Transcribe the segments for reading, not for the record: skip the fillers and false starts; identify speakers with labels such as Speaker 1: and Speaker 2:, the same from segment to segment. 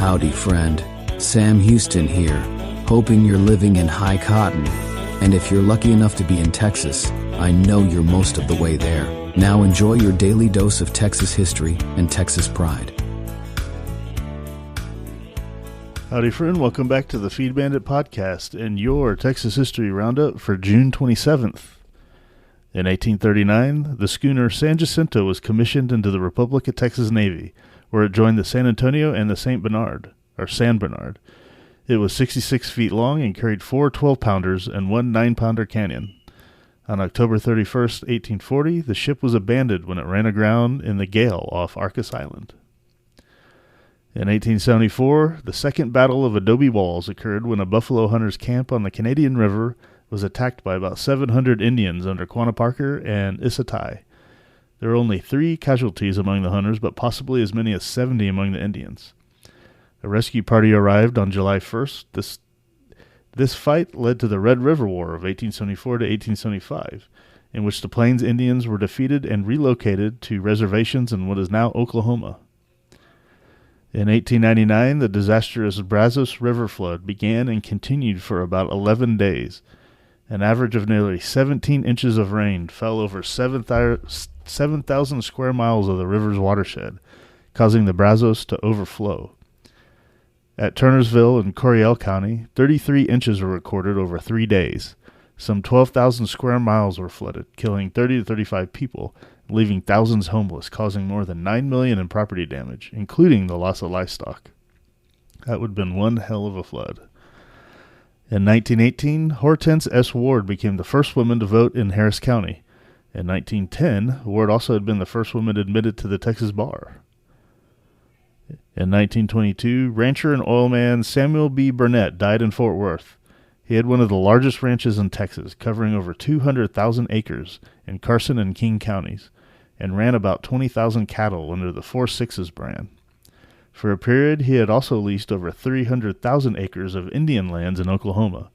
Speaker 1: Howdy, friend. Sam Houston here, hoping you're living in high cotton. And if you're lucky enough to be in Texas, I know you're most of the way there. Now enjoy your daily dose of Texas history and Texas pride.
Speaker 2: Howdy, friend. Welcome back to the Feed Bandit Podcast and your Texas History Roundup for June 27th. In 1839, the schooner San Jacinto was commissioned into the Republic of Texas Navy, where it joined the San Antonio and the San Bernard. It was 66 feet long and carried 4 12-pounders and 1 9-pounder cannon. On October 31st, 1840, the ship was abandoned when it ran aground in the gale off Arcas Island. In 1874, the Second Battle of Adobe Walls occurred when a buffalo hunter's camp on the Canadian River was attacked by about 700 Indians under Quanah Parker and Issa Tai. There were only 3 casualties among the hunters, but possibly as many as 70 among the Indians. A rescue party arrived on July 1st. This fight led to the Red River War of 1874 to 1875, in which the Plains Indians were defeated and relocated to reservations in what is now Oklahoma. In 1899, the disastrous Brazos River flood began and continued for about 11 days. An average of nearly 17 inches of rain fell over 7,000 square miles of the river's watershed, causing the Brazos to overflow. At Turnersville in Coryell County, 33 inches were recorded over 3 days. Some 12,000 square miles were flooded, killing 30 to 35 people, leaving thousands homeless, causing more than $9 million in property damage, including the loss of livestock. That would have been one hell of a flood. In 1918, Hortense S. Ward became the first woman to vote in Harris County. In 1910, Ward also had been the first woman admitted to the Texas bar. In 1922, rancher and oilman Samuel B. Burnett died in Fort Worth. He had one of the largest ranches in Texas, covering over 200,000 acres in Carson and King counties, and ran about 20,000 cattle under the 4/6 brand. For a period, he had also leased over 300,000 acres of Indian lands in Oklahoma.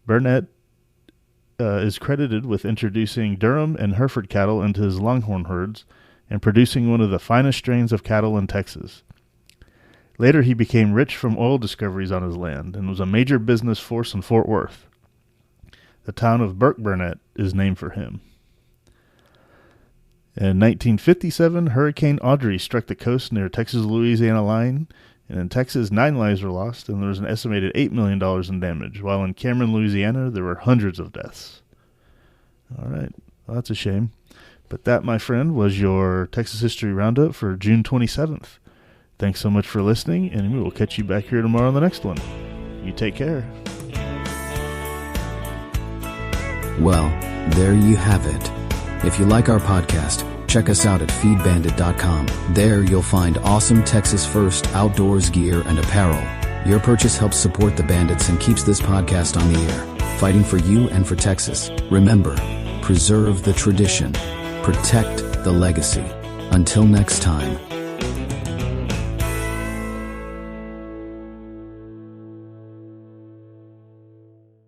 Speaker 2: Burnett is credited with introducing Durham and Hereford cattle into his Longhorn herds and producing one of the finest strains of cattle in Texas. Later, he became rich from oil discoveries on his land and was a major business force in Fort Worth. The town of Burke Burnett is named for him. In 1957, Hurricane Audrey struck the coast near Texas-Louisiana line, and in Texas, 9 lives were lost, and there was an estimated $8 million in damage, while in Cameron, Louisiana, there were hundreds of deaths. All right, well, that's a shame. But that, my friend, was your Texas History Roundup for June 27th. Thanks so much for listening, and we will catch you back here tomorrow on the next one. You take care.
Speaker 1: Well, there you have it. If you like our podcast, check us out at feedbandit.com. There you'll find awesome Texas First outdoors gear and apparel. Your purchase helps support the Bandits and keeps this podcast on the air, fighting for you and for Texas. Remember, preserve the tradition, protect the legacy. Until next time.